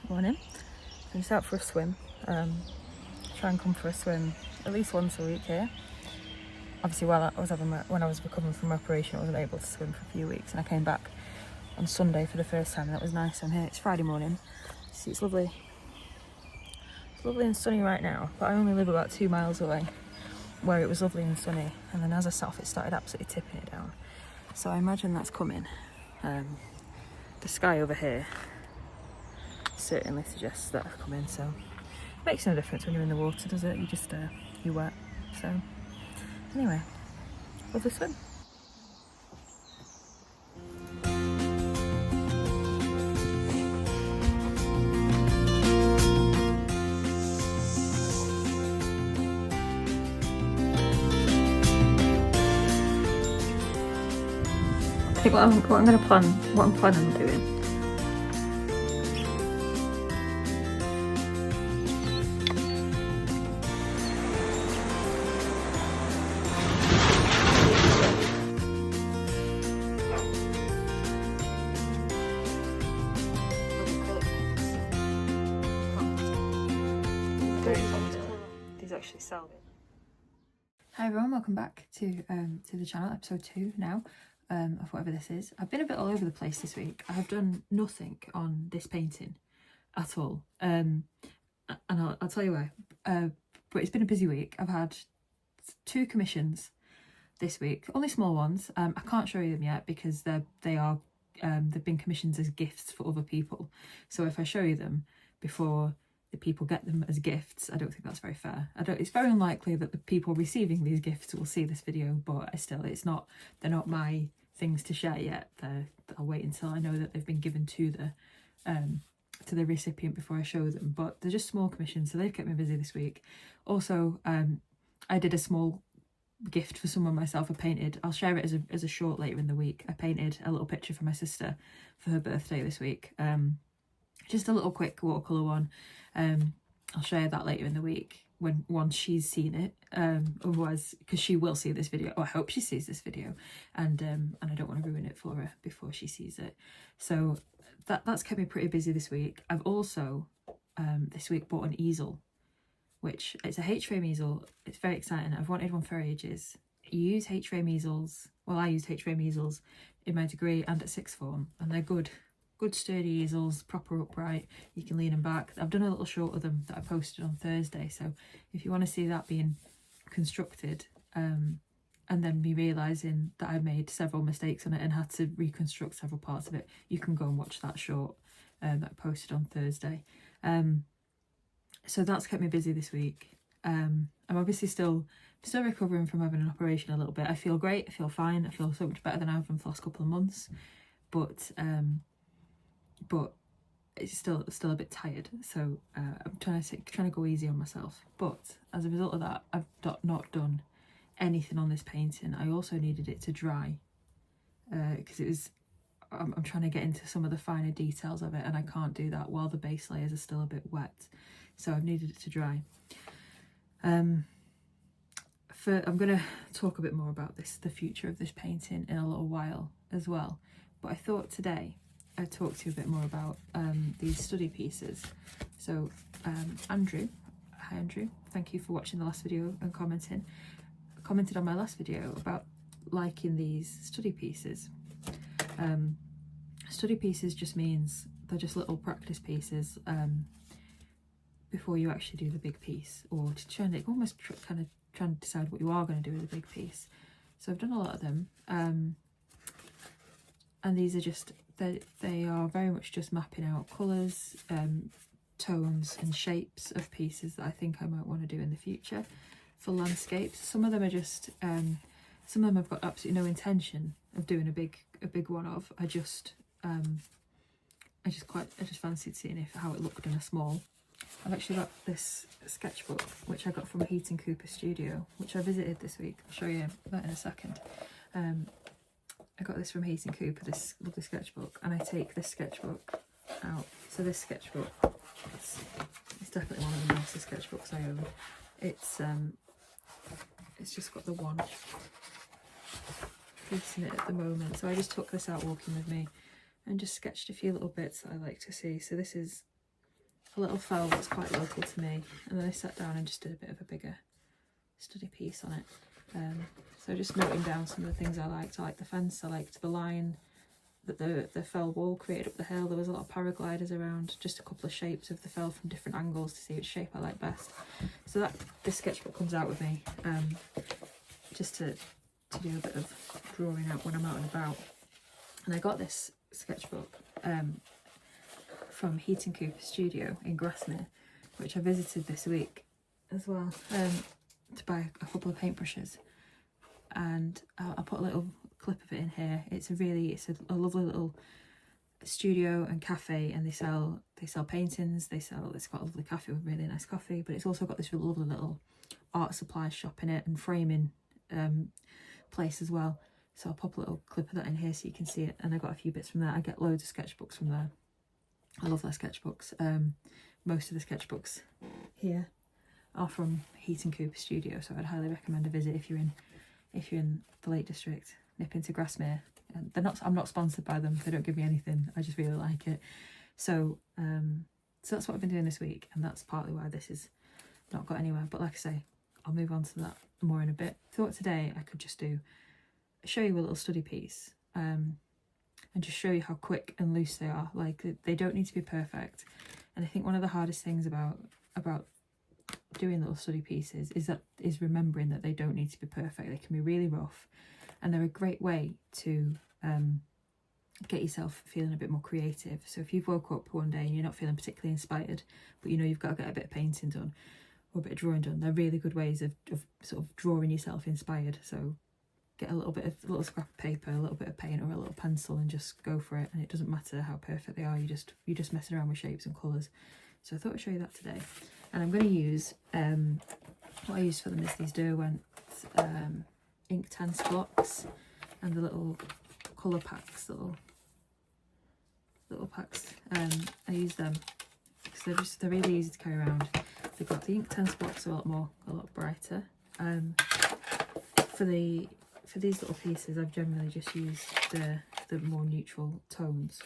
Morning. I'm just out for a swim. Try and come for a swim at least once a week here. Obviously, when I was recovering from my operation, I wasn't able to swim for a few weeks, and I came back on Sunday for the first time, and that was nice. I'm here. It's Friday morning. See, it's lovely. It's lovely and sunny right now, but I only live about 2 miles away, where it was lovely and sunny, and then as I sat off, it started absolutely tipping it down. So I imagine that's coming. The sky over here certainly suggests that I've come in, so it makes no difference when you're in the water, does it? You're wet. So anyway, lovely swim. I think what I'm planning on doing these actually sell. Hi everyone, welcome back to the channel, episode 2 now of whatever this is. I've been a bit all over the place this week. I have done nothing on this painting at all, and I'll tell you why. But it's been a busy week. I've had 2 commissions this week, only small ones. I can't show you them yet because they've been commissions as gifts for other people. So if I show you them before the people get them as gifts, I don't think that's very fair. It's very unlikely that the people receiving these gifts will see this video, but they're not my things to share yet. I'll wait until I know that they've been given to the recipient before I show them. But they're just small commissions, so they've kept me busy this week. Also, I did a small gift for someone myself. I painted, I'll share it as a short later in the week. I painted a little picture for my sister for her birthday this week. Just a little quick watercolour one. I'll share that later in the week once she's seen it. Otherwise, because she will see this video, or I hope she sees this video, and I don't want to ruin it for her before she sees it. So that's kept me pretty busy this week. I've also this week bought an easel, which it's a H-frame easel. It's very exciting. I've wanted one for ages. You use H-frame easels. Well, I used H-frame easels in my degree and at sixth form, and they're good sturdy easels, proper upright. You can lean them back. I've done a little short of them that I posted on Thursday, so if you want to see that being constructed, and then me realising that I made several mistakes on it and had to reconstruct several parts of it, you can go and watch that short that I posted on Thursday. So that's kept me busy this week. I'm obviously still recovering from having an operation a little bit. I feel great, I feel fine, I feel so much better than I have in the last couple of months, but it's still a bit tired, so I'm trying to go easy on myself. But as a result of that, I've not done anything on this painting. I also needed it to dry because I'm trying to get into some of the finer details of it, and I can't do that while the base layers are still a bit wet, so I've needed it to dry. I'm going to talk a bit more about the future of this painting in a little while as well, but I thought today I'd talk to you a bit more about these study pieces. So Andrew, hi Andrew, thank you for watching the last video and commented on my last video about liking these study pieces. Study pieces just means they're just little practice pieces before you actually do the big piece, or to try and decide what you are going to do with the big piece. So I've done a lot of them, and these are just they are very much just mapping out colours, tones and shapes of pieces that I think I might want to do in the future for landscapes. Some of them are just some of them I've got absolutely no intention of doing a big one of. I just fancied seeing how it looked in a small. I've actually got this sketchbook which I got from Heaton studio, which I visited this week. I'll show you that in a second. I got this from Heaton, this lovely sketchbook, and I take this sketchbook out. So this sketchbook, it's definitely one of the nicest sketchbooks I own. It's just got the one piece in it at the moment. So I just took this out walking with me and just sketched a few little bits that I like to see. So this is a little fell that's quite local to me, and then I sat down and just did a bit of a bigger study piece on it. So just noting down some of the things I liked. I liked the fence, I liked the line that the fell wall created up the hill. There was a lot of paragliders around, just a couple of shapes of the fell from different angles to see which shape I like best. So that this sketchbook comes out with me, just to do a bit of drawing out when I'm out and about. And I got this sketchbook from Heaton studio in Grasmere, which I visited this week as well, to buy a couple of paintbrushes. And I'll put a little clip of it in here. It's a lovely little studio and cafe, and they sell paintings. It's got a lovely cafe with really nice coffee, but it's also got this really lovely little art supply shop in it and framing place as well. So I'll pop a little clip of that in here so you can see it. And I got a few bits from there. I get loads of sketchbooks from there. I love their sketchbooks. Most of the sketchbooks here are from Heaton studio, so I'd highly recommend a visit if you're in the Lake District. Nip into Grasmere. And I'm not sponsored by them. They don't give me anything. I just really like it. So that's what I've been doing this week, and that's partly why this is not got anywhere. But like I say, I'll move on to that more in a bit. Thought today I could just show you a little study piece, and just show you how quick and loose they are. Like, they don't need to be perfect. And I think one of the hardest things about doing little study pieces is remembering that they don't need to be perfect. They can be really rough, and they're a great way to get yourself feeling a bit more creative. So if you've woke up one day and you're not feeling particularly inspired, but you know you've got to get a bit of painting done or a bit of drawing done, they're really good ways of sort of drawing yourself inspired. So get a little scrap of paper, a little bit of paint or a little pencil, and just go for it. And it doesn't matter how perfect they are, you're just messing around with shapes and colours. So I thought I'd show you that today. And I'm going to use, what I use for them is these Derwent ink tense blocks and the little colour packs, little packs. I use them because they're really easy to carry around. They've got the ink tense blocks a lot brighter. For these little pieces, I've generally just used the more neutral tones,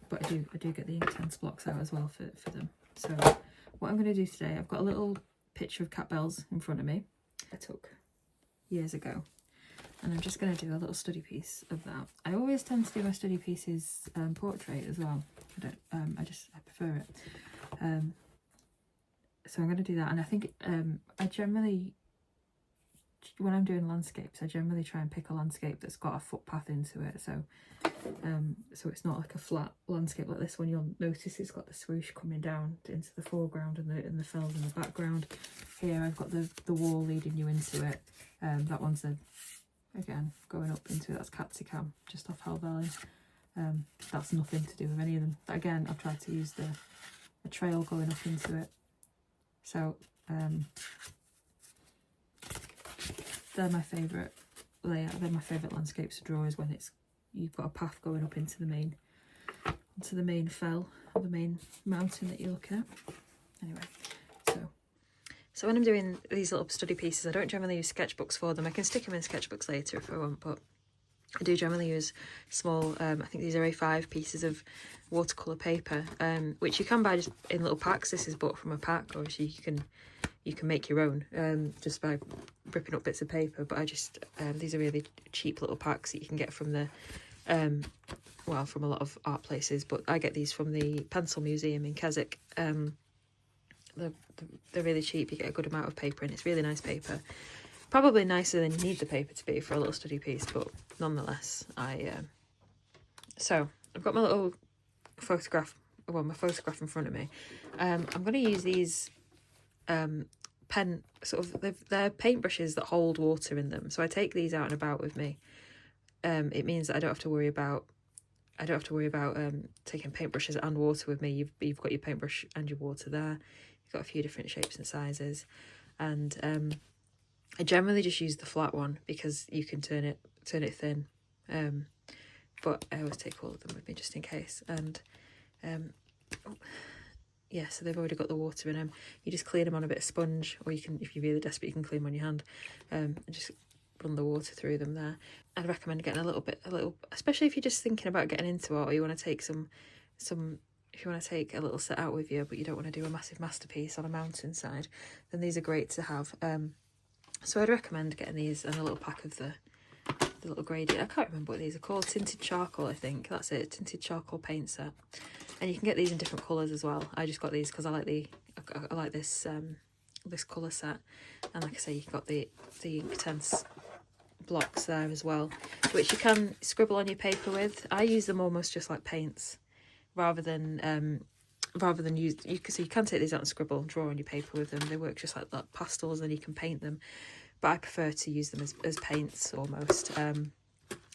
but I do get the ink tense blocks out as well for them. So what I'm going to do today, I've got a little picture of cat bells in front of me I took years ago, and I'm just going to do a little study piece of that. I always tend to do my study pieces portrait as well. I prefer it. So I'm going to do that, and I think I generally, when I'm doing landscapes, I generally try and pick a landscape that's got a footpath into it. So it's not like a flat landscape like this one. You'll notice it's got the swoosh coming down into the foreground and the fells in the background. Here I've got the wall leading you into it. That one's again going up into it. That's Capsicum, just off Hell Valley. That's nothing to do with any of them. But again, I've tried to use a trail going up into it. So they're my favourite layout. They're my favourite landscapes to draw, is when you've got a path going up into the main fell, or the main mountain that you're looking at. Anyway, so when I'm doing these little study pieces, I don't generally use sketchbooks for them. I can stick them in sketchbooks later if I want, but I do generally use small, I think these are A5 pieces of watercolour paper, which you can buy just in little packs. This is bought from a pack. Obviously you can make your own just by ripping up bits of paper, but these are really cheap little packs that you can get from from a lot of art places, but I get these from the Pencil Museum in Keswick. They're really cheap. You get a good amount of paper, and it's really nice paper. Probably nicer than you need the paper to be for a little study piece, but nonetheless, so I've got my little photograph in front of me. I'm going to use these they're paintbrushes that hold water in them, so I take these out and about with me. It means that I don't have to worry about taking paintbrushes and water with me. You've got your paintbrush and your water there. You've got a few different shapes and sizes, and I generally just use the flat one because you can turn it thin, but I always take all of them with me just in case. And yeah, so they've already got the water in them. You just clean them on a bit of sponge, or you can, if you're really desperate, you can clean them on your hand, and just run the water through them there. I'd recommend getting a little, especially if you're just thinking about getting into art, or you want to take some if you want to take a little set out with you, but you don't want to do a massive masterpiece on a mountainside, then these are great to have. So I'd recommend getting these and a little pack of the little gradient. I can't remember what these are called. Tinted charcoal, I think. That's it. Tinted charcoal paint set. And you can get these in different colours as well. I just got these because I like this this colour set. And like I say, you've got the Inktense blocks there as well, which you can scribble on your paper with. I use them almost just like paints, rather than use so you can take these out and scribble and draw on your paper with them. They work just like that, pastels, and you can paint them, but I prefer to use them as paints almost. And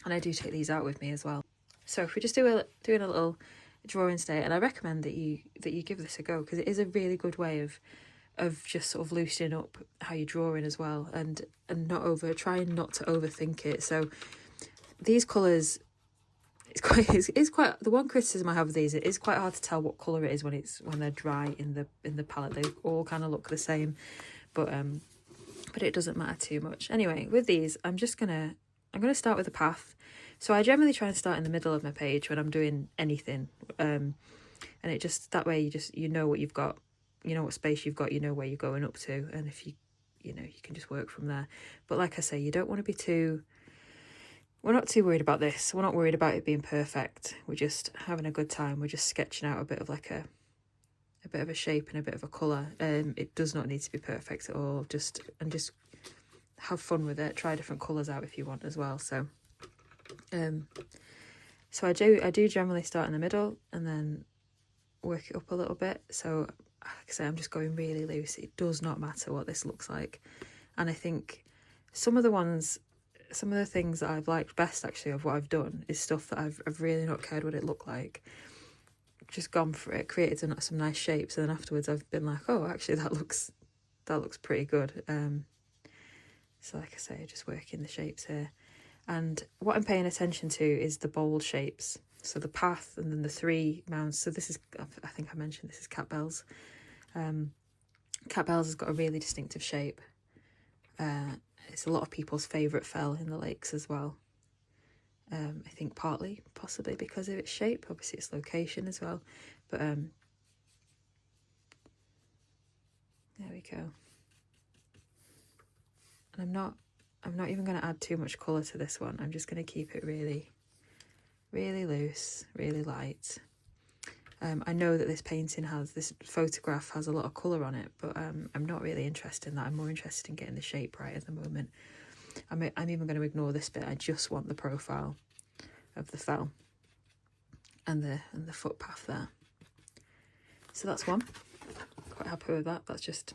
I do take these out with me as well. So if we're just doing a little drawing today, and I recommend that you give this a go, because it is a really good way of just sort of loosening up how you're drawing as well, and trying not to overthink it. So these colours, it's quite the one criticism I have of these, it is quite hard to tell what colour it is when they're dry in the palette. They all kind of look the same, but it doesn't matter too much. Anyway, with these, I'm gonna start with a path. So I generally try and start in the middle of my page when I'm doing anything, and it just, that way you know what you've got, you know what space you've got, you know where you're going up to, and if you can just work from there. But like I say, you don't want to be we're not too worried about this. We're not worried about it being perfect. We're just having a good time. We're just sketching out a bit of like a bit of a shape and a bit of a colour. It does not need to be perfect at all. Just have fun with it. Try different colours out if you want as well. So so I do generally start in the middle and then work it up a little bit. So like I say, I'm just going really loose. It does not matter what this looks like. And I think some of the things that I've liked best actually of what I've done is stuff that I've really not cared what it looked like. Just gone for it, created some nice shapes, and then afterwards I've been like, oh, actually that looks pretty good. So like I say, just working the shapes here. And what I'm paying attention to is the bold shapes. So the path and then the 3 mounds. So this is, I think I mentioned, this is Cat Bells. Cat Bells has got a really distinctive shape. It's a lot of people's favourite fell in the lakes as well. I think possibly because of its shape, obviously its location as well. But there we go. And I'm not even going to add too much colour to this one. I'm just going to keep it really, really loose, really light. I know that this photograph has a lot of colour on it, but I'm not really interested in that. I'm more interested in getting the shape right at the moment. I'm even going to ignore this bit. I just want the profile of the fell and the footpath there. So that's one. Quite happy with that. That's just,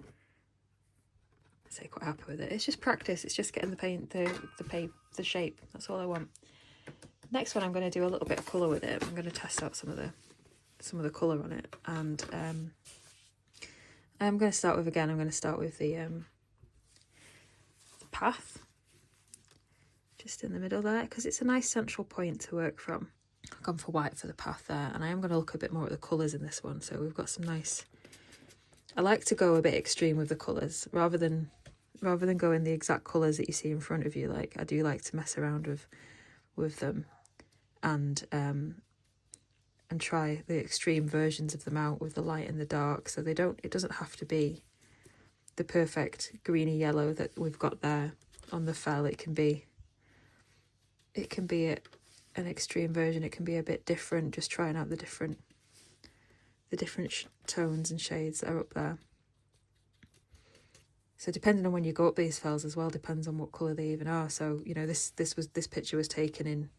I say quite happy with it. It's just practice. It's just getting the shape. That's all I want. Next one, I'm going to do a little bit of colour with it. I'm going to test out some of the colour on it, and I'm going to start with the path, just in the middle there, because it's a nice central point to work from. I've gone for white for the path there, and I am going to look a bit more at the colours in this one. So we've got some nice, I like to go a bit extreme with the colours rather than going the exact colours that you see in front of you. Like, I do like to mess around with them and try the extreme versions of them out with the light and the dark, so it doesn't have to be the perfect greeny yellow that we've got there on the fell. It can be an extreme version. It can be a bit different, just trying out the different tones and shades that are up there. So depending on when you go up these fells as well, depends on what colour they even are. So, you know, this picture was taken in,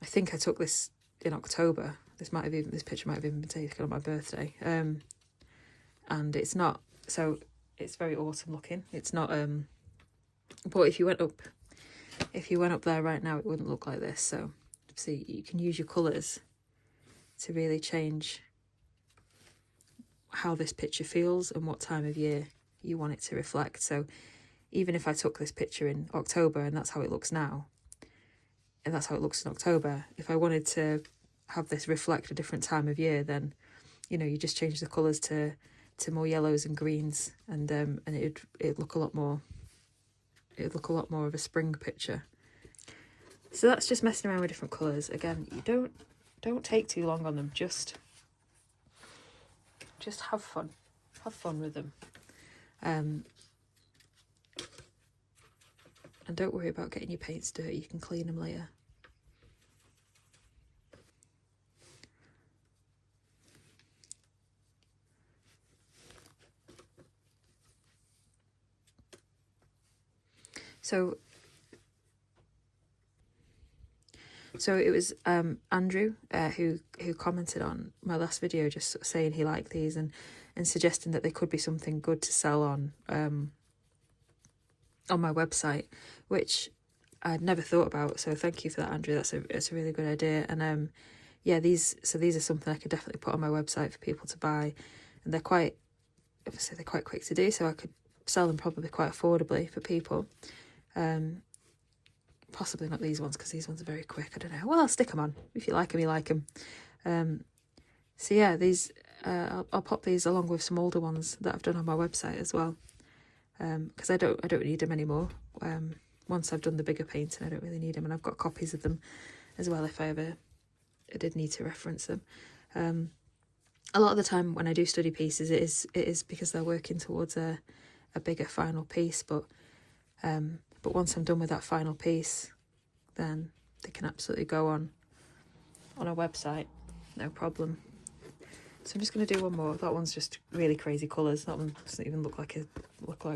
I think I took this in October. This picture might have even been taken on my birthday. And it's not, so it's very autumn looking. It's not, but if you went up there right now, it wouldn't look like this. So see, you can use your colours to really change how this picture feels and what time of year you want it to reflect. So even if I took this picture in October and that's how it looks now, and that's how it looks in October, if I wanted to have this reflect a different time of year, then, you know, you just change the colours to more yellows and greens, and it'd look a lot more of a spring picture. So that's just messing around with different colours. Again, you don't Don't take too long on them, just have fun with them. And don't worry about getting your paints dirty, you can clean them later. So it was Andrew who commented on my last video, just sort of saying he liked these and suggesting that they could be something good to sell on my website, which I'd never thought about. So thank you for that, Andrew. That's a really good idea. And yeah, these are something I could definitely put on my website for people to buy, and they're quite quick to do, so I could sell them probably quite affordably for people. Possibly not these ones, because these ones are very quick. I don't know. Well, I'll stick them on. If you like them, you like them. So yeah, these I'll pop these along with some older ones that I've done on my website as well, because I don't need them anymore. Once I've done the bigger painting, I don't really need them, and I've got copies of them as well if I did need to reference them. A lot of the time when I do study pieces, it is because they're working towards a bigger final piece, but once I'm done with that final piece, then they can absolutely go on a website, no problem. So I'm just going to do one more. That one's just really crazy colours. That one doesn't even look like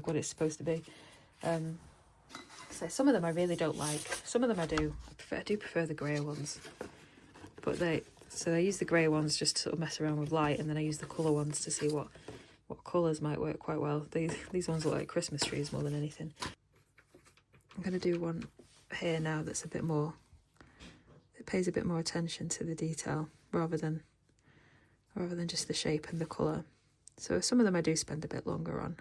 what it's supposed to be. So some of them I really don't like. Some of them I do. I do prefer the grey ones. But I use the grey ones just to sort of mess around with light, and then I use the colour ones to see what colours might work quite well. These ones look like Christmas trees more than anything. I'm going to do one here now that's a bit more, it pays a bit more attention to the detail rather than just the shape and the colour. So some of them I do spend a bit longer on,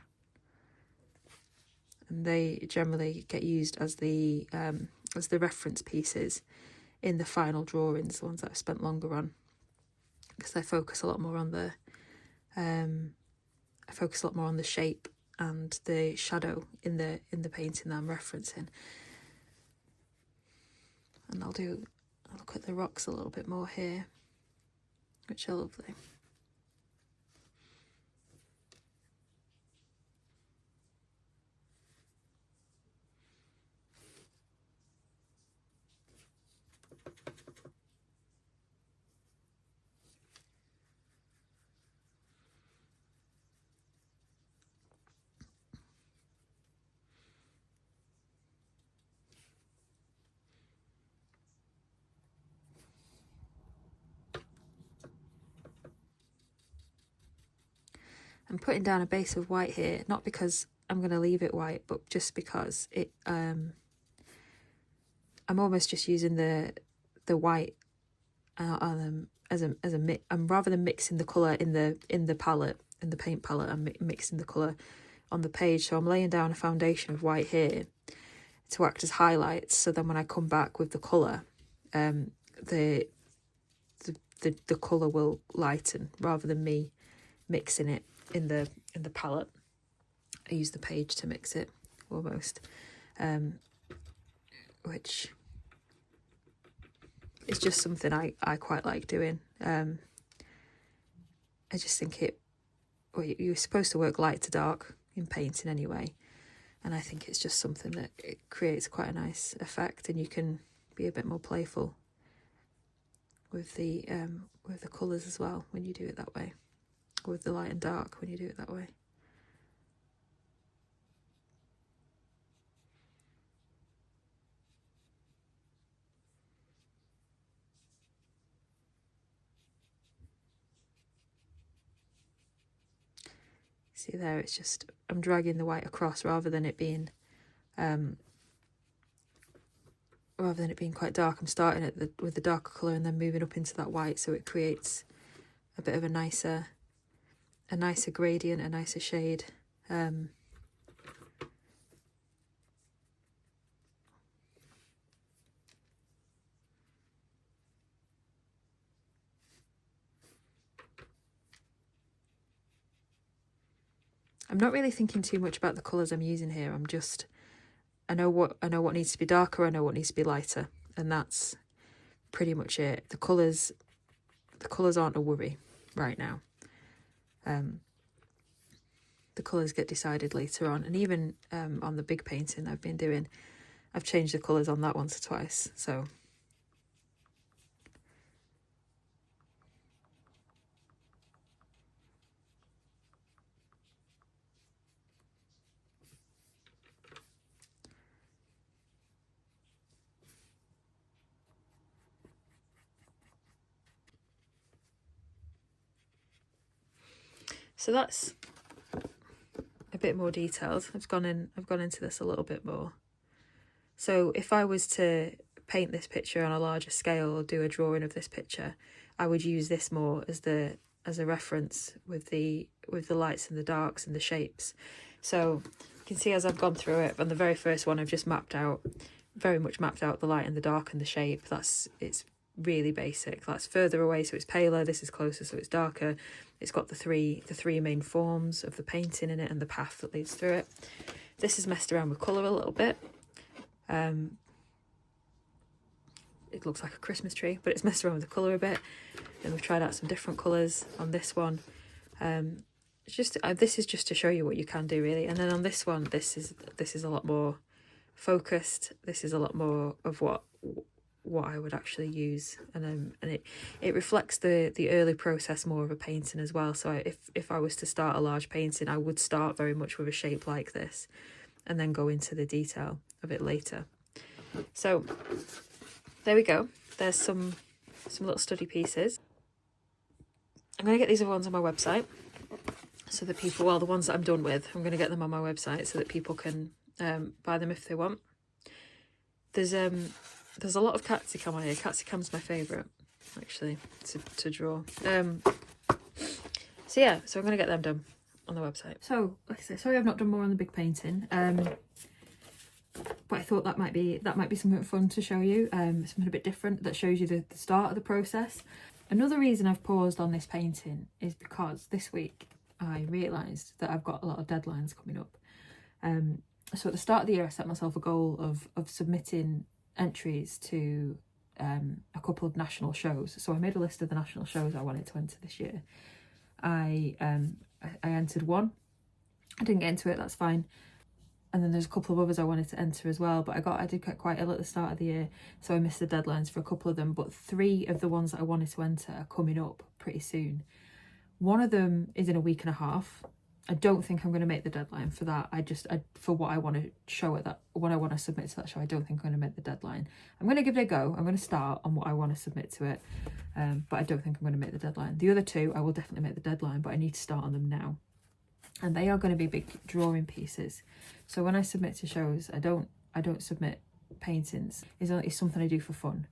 and they generally get used as the reference pieces in the final drawings, the ones that I've spent longer on, because I focus a lot more on the shape and the shadow in the painting that I'm referencing. And I'll look at the rocks a little bit more here, which are lovely. I'm putting down a base of white here, not because I'm going to leave it white, but just because it I'm almost just using the white as a mix. Rather than mixing the colour in the palette, in the paint palette, I'm mixing the colour on the page. So I'm laying down a foundation of white here to act as highlights, so then when I come back with the colour, the colour will lighten rather than me mixing it in the palette. I use the page to mix it almost, which is just something I quite like doing. I just think you're supposed to work light to dark in painting anyway, and I think it's just something that it creates quite a nice effect, and you can be a bit more playful with the colours as well when you do it that way, with the light and dark when you do it that way. See there, it's just, I'm dragging the white across rather than it being quite dark. I'm starting with the darker colour and then moving up into that white, so it creates a bit of a nicer gradient, a nicer shade. I'm not really thinking too much about the colours I'm using here. I know what needs to be darker, I know what needs to be lighter, and that's pretty much it. The colours the colours aren't a worry right now. The colours get decided later on, and even on the big painting I've been doing, I've changed the colours on that once or twice, so. So that's a bit more detailed. I've gone into this a little bit more. So if I was to paint this picture on a larger scale or do a drawing of this picture, I would use this more as a reference with the lights and the darks and the shapes. So you can see as I've gone through it, on the very first one I've just very much mapped out the light and the dark and the shape. It's really basic. That's further away, so it's paler. This is closer, so it's darker. It's got the three main forms of the painting in it and the path that leads through it. This has messed around with colour a little bit. It looks like a Christmas tree, but it's messed around with the colour a bit. And we've tried out some different colours on this one. It's just this is just to show you what you can do, really. And then on this one, this is a lot more focused. This is a lot more of what I would actually use, and it reflects the early process more of a painting as well. So if I was to start a large painting, I would start very much with a shape like this and then go into the detail of it later. So there we go. There's some little study pieces. I'm going to get these other ones on my website so that people, well, the ones that I'm done with, I'm going to get them on my website so that people can buy them if they want. There's a lot of capsicum on here. Capsicum's my favourite, actually, to draw. So yeah, so I'm going to get them done on the website. So, like I say, sorry I've not done more on the big painting, but I thought that might be something fun to show you, something a bit different that shows you the start of the process. Another reason I've paused on this painting is because this week I realised that I've got a lot of deadlines coming up. So at the start of the year I set myself a goal of submitting entries to a couple of national shows. So I made a list of the national shows I wanted to enter this year. I entered one. I didn't get into it, that's fine. And then there's a couple of others I wanted to enter as well, but I did get quite ill at the start of the year, so I missed the deadlines for a couple of them. But 3 of the ones that I wanted to enter are coming up pretty soon. One of them is in a week and a half. I don't think I'm going to make the deadline for that. For what I want to show at that, what I want to submit to that show, I don't think I'm going to make the deadline. I'm going to give it a go. I'm going to start on what I want to submit to it, but I don't think I'm going to make the deadline. The other 2, I will definitely make the deadline, but I need to start on them now. And they are going to be big drawing pieces. So when I submit to shows, I don't submit paintings. It's something I do for fun.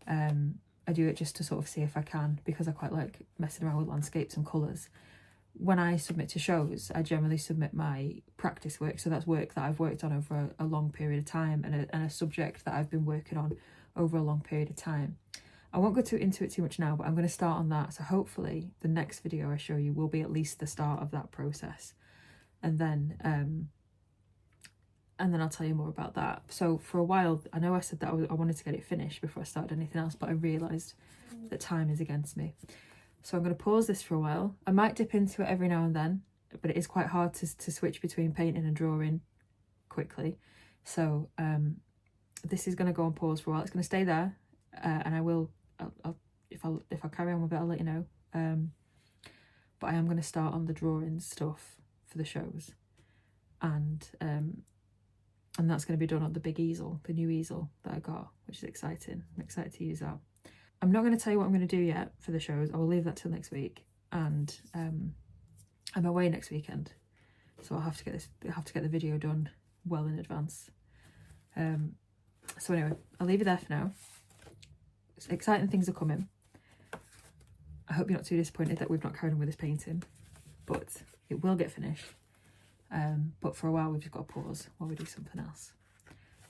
I do it just to sort of see if I can, because I quite like messing around with landscapes and colours. When I submit to shows, I generally submit my practice work. So that's work that I've worked on over a long period of time, and a subject that I've been working on over a long period of time. I won't go into it too much now, but I'm going to start on that. So hopefully the next video I show you will be at least the start of that process. And then I'll tell you more about that. So for a while, I know I said that I wanted to get it finished before I started anything else, but I realised that time is against me. So I'm going to pause this for a while. I might dip into it every now and then, but it is quite hard to switch between painting and drawing quickly. So this is going to go on pause for a while. It's going to stay there, and if I carry on with it, I'll let you know. But I am going to start on the drawing stuff for the shows, and that's going to be done on the big easel, the new easel that I got, which is exciting. I'm excited to use that. I'm not going to tell you what I'm going to do yet for the shows. I will leave that till next week, and I'm away next weekend, so I'll have to get the video done well in advance. So anyway, I'll leave it there for now. Exciting things are coming. I hope you're not too disappointed that we've not carried on with this painting, but it will get finished. But for a while we've just got to pause while we do something else,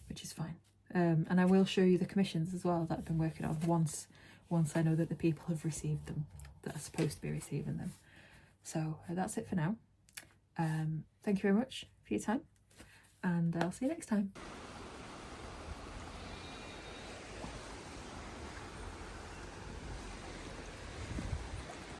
which is fine. And I will show you the commissions as well that I've been working on once I know that the people have received them, that are supposed to be receiving them. So that's it for now. Thank you very much for your time, and I'll see you next time.